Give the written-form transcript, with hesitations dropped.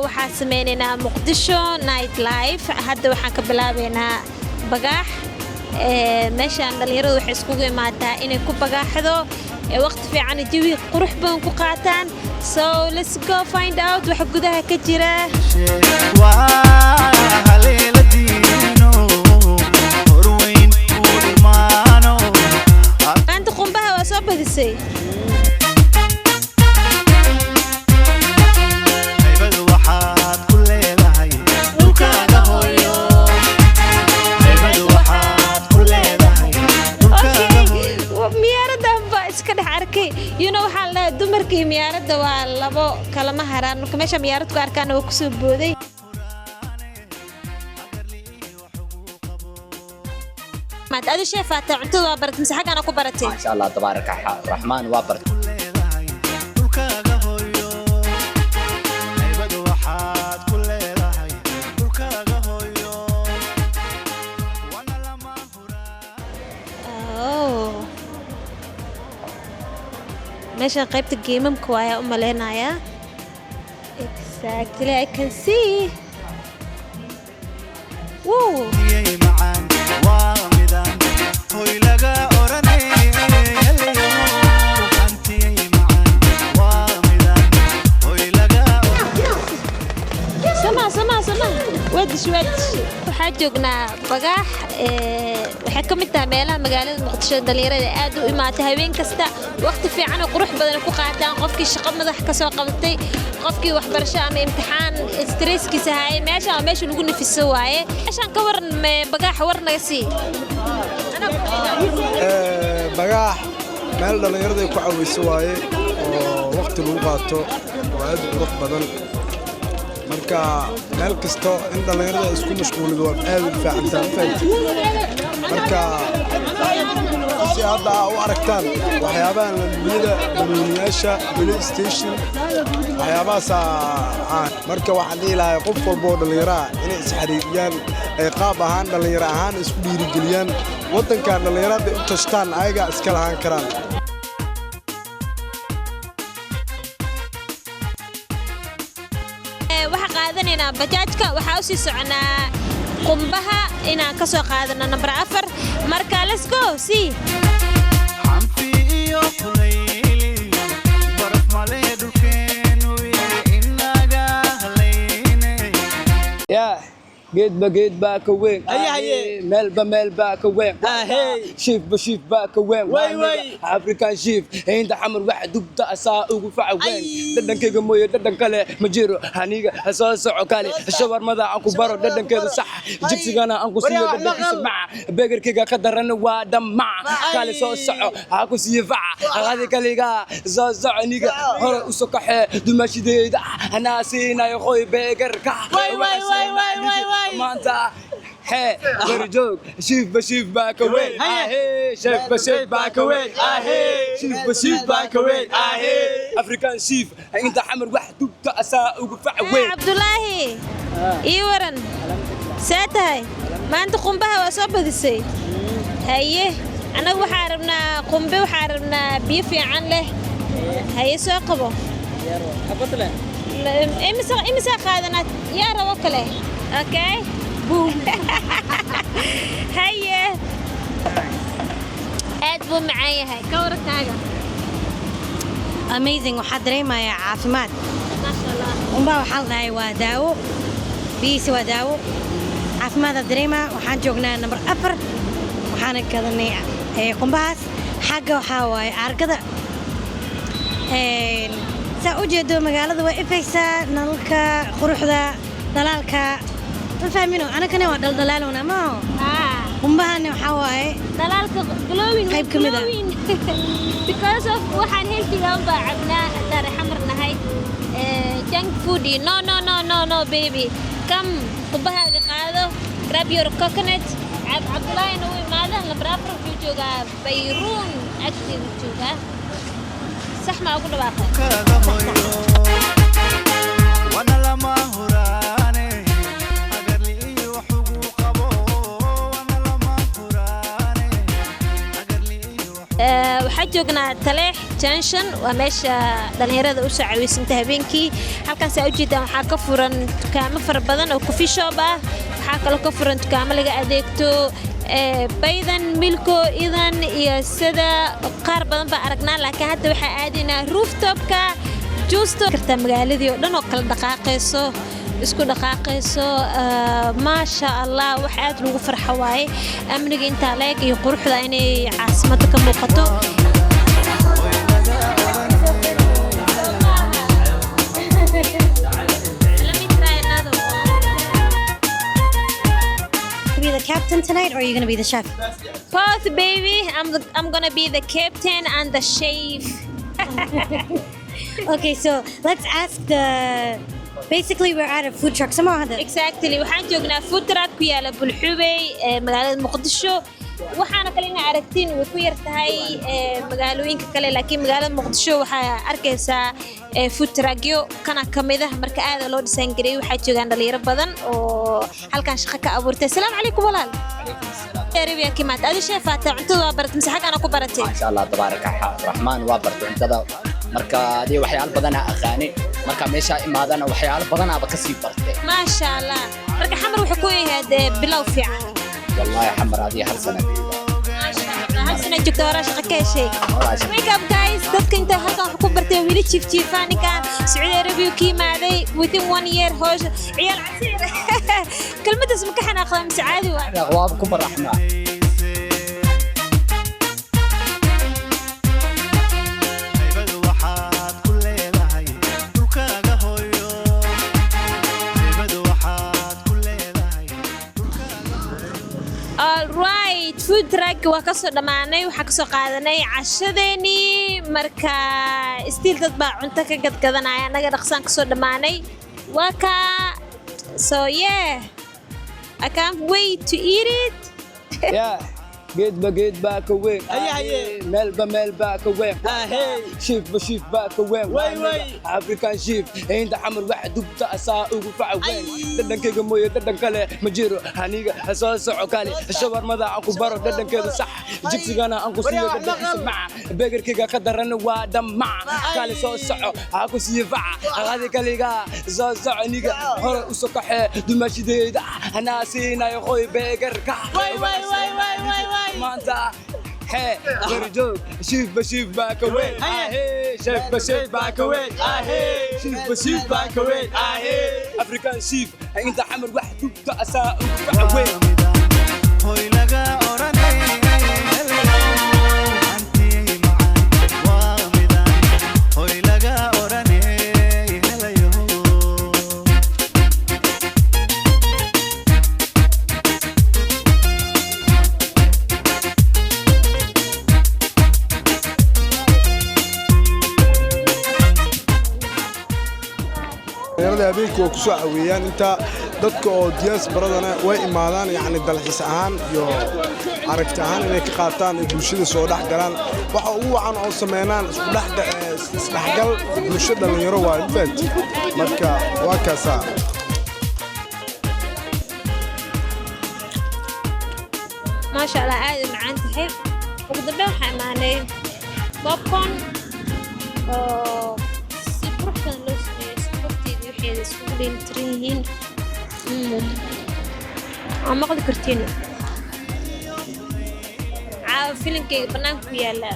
waxaan sameeynaa Muqdisho night life hadda waxaan ka bilaabeynaa bagax meeshaan dhalinyaradu waxay iskugu imaadaa inay ku bagaxdo waqti fiican jawi qurux badan ku qaataan so let's go find out waxa gudaha ka jira anta qumbaha waa soo badisay you know waxa la dumarkii miyaaradda waa labo kala ma haraan marka meesha miyaarad ku arkaan oo ku soo booday maad adi sheefaata cuntada waa barat mise xaqana ku baratay ma sha Allah tabaaraka rahmaan waa barat meesha qaybta geemamka waa u maleynaya exactly I can see woo sama wadish waxaa joognaa bagax waxay ka mid tahay meelaha magaalada Muqdisho dhalinyarada aad u imaatay habeen kasta waqti fiican oo qurux badan ku qaataan qofkii shaqo madax ka soo qabatay qofkii waxbarasho ama imtixaan stresskiisa hayay meesha lagu nafiso waaye meeshaan ka waran bagax war naga sii bagax meel dhalinyarada ku caweyso waaye oo waqti lagu qaato oo aad u qurux badan marka meel kasto in dhalinyarada isku mashquulido waa aad u fiican marka si hadda u aragtaan waxyaabaha lamiyada dhallinyarada police station waxyaabahaas marka waxaan dhiilahay qof walba oo dhalinyaro inay isxariiriyaan ay qaab ahaan dhalinyaro ahaan isku dhiirigeliyaan wadanka dhalinyarada u tashtaan ayaga iska lahaan karaan waxa qaadanayna bajaajka waxa u sii soconaa qumbaha inaan ka soo qaadano number 4 marka let's go see xamfi iyo kulayli baraf maleedu keenu inaga halayne yeah geed ba ka weyn meel ba ka weyn shiif ba ka weyn African shiif inta xamar wax dubta asaa ugu fac weyn dhadhankayga mooyo dhadhan kale ma jiro haniga soo soco kale shawarmada aan ku baro dhadhankeedu sax jigsigana aan ku siiyo dhadhankiisa maca beegarkayga ka daran waa dhamma kale soo soco ha ku siiyo fac hadi kaliga soo soco niga hore u soo kaxee dumashideeda ana siinay qoy beegarka maanta hey warjoog shiif ba ka weyn shiif ba ka weyn shiif ba ka weyn African shiif inta xamar wax dubta asaa ugu fac weyn Abdullahi ii waran saatahay maanta qumbaha waa soo badisay haye anagu waxaan rabnaa qumbe waxaan rabnaa biyo fiican leh haye soo qabo imisa qaadanaa yaa rabo kale okay boom haye aad buu macaan yahay ka warkaaga amazing waxaa dareemayaa caafimaad ma sha Allah qumbaha waxaa la dhahay waa daawo biyihiisa waa daawo caafimaada dareemaa waxaan joognaa number 4 waxaana gadanay qumbahaas xagga waxaa waaye argada saa u jeedo magaalada waa ifaysaa nalalka quruxda dalaalka fahmino ana kana waa daldalaalona ma qumbahana waxaa waaye dalaalka glowing qayb kamid ah because of waxaan healthiga u baacnaa dar xamarnahay junk food no baby come qumbahaaga qaado grab your coconut Abdullahi no imaadaan la baraafro ku jooga Bayruun active jooga sax ma ugu dhawaaqay wana lama huraane agar li iyo xugu qabo wana lama huraane agar li iyo waxa joognaa taleex Junction waa meesha dhalinyarada u soo caawiyay habeenkii halkaas ay u jeedaan waxa ka furan dukaamo fara badan oo coffee shop ah waxa kale ka furan dukaamo laga adeegto baydan milko idan iyo sida qaar badan ba aragnaa laakiin hadda waxa aadinaa rooftopka juusto karta magaaladii oo dhan oo kala dhaqaaqayso isku dhaqaaqayso ma sha Allah wax aad lagu farxo waaye amniga inta leeg iyo quruxda inay caasimada ka muuqato Be the captain tonight, or are you gonna be the chef? Both, baby. I'm gonna be the captain and the chef. Okay, so let's ask the. Basically, we're at a food truck. Somehow, Exactly. waxaan joognaa food truck ku yaala Bulxubey magaalada Muqdisho waxaana kale in aragtiin way ku yar tahay magaalooyinka kale laakiin magaalada Muqdisho waxa arkaysaa food truckyo kana kamid ah marka aad loo design gareeyay waxa joogan dhalinyaro badan oo halkan shaqo ka abuurtay assalaamu calaykum walaal Arabiya kimaad adi sheefaata cuntada waa baratay mise xaqana ku baratay ma sha Allah tabaaraka raxmaan waa bartay cuntada marka adii waxyaalo badan aqaani marka meesha imaadana waxyaalo badan aaba ka sii bartay ma sha Allah marka xamar wuxuu ku yahay bilow fiican wallahi xamar adii hal sano هسنا جبت ورا شقة شيء. Wake up guys. dadka inta halkan wax ku bartay wili jiifjiifaaninka Saudi Arabia kii maaday within 1 year hoosh ciyaal casiir. Kalmadaas ma ka xanaaqdaa mise caadi waa? Aqwaab ku baraxna. Alright, food truck waa ka soo dhamaanay waxa ka soo qaadanay cashadeeni marka still dad baa cunto ka gadgadanaya anaga dhaqsan ka soo dhamaanay waa ka so yeah I can't wait to eat it yeah geed baa ka weyn meel baa ka weyn shiif baa ka weyn African shiif inta xamar wax dubta asaa ugu facaweyn dhadhankayga mooye dhadhan kale ma jiro aniga soo soco kale shawarmada aan ku baro dhadhankeedu sax jigsigana aan ku siiyo dhadhankiisa maca begerkayga ka daran waa dhammac kale soo soco ha ku siiyo faca aqadi kaliga soo soco aniga hore u soo kaxee dumaashideeda anaa siinayo qoy begerka Manta, hey, Joog, shiif baa ka weyn, shiif baa ka weyn, shiif baa ka weyn, African shiif, inta xamar wax dubta asaa ugu facaweyn. Hoy laga oranay, antii macaan, waa midaan, hoy laga oranay, helayo. dhalinyarada habeenkii oo ku soo caawiyaan inta dadka oo diasporadana way imaadaan yani dalxiis ahaan iyo aragti ahaan inay ka qaataan bulshada soo dhex galaan waxa ugu wacan oo sameynaan isdhexgal bulsho dhalinyaro waa infant marka waa kaasa ما شاء الله عادي معان تحب وقدر حماني popcorn سيبروح كان لوس سبورتي يحيى سكولين تريهين ما قد كرتين عا فيلم كي بنانكو يلا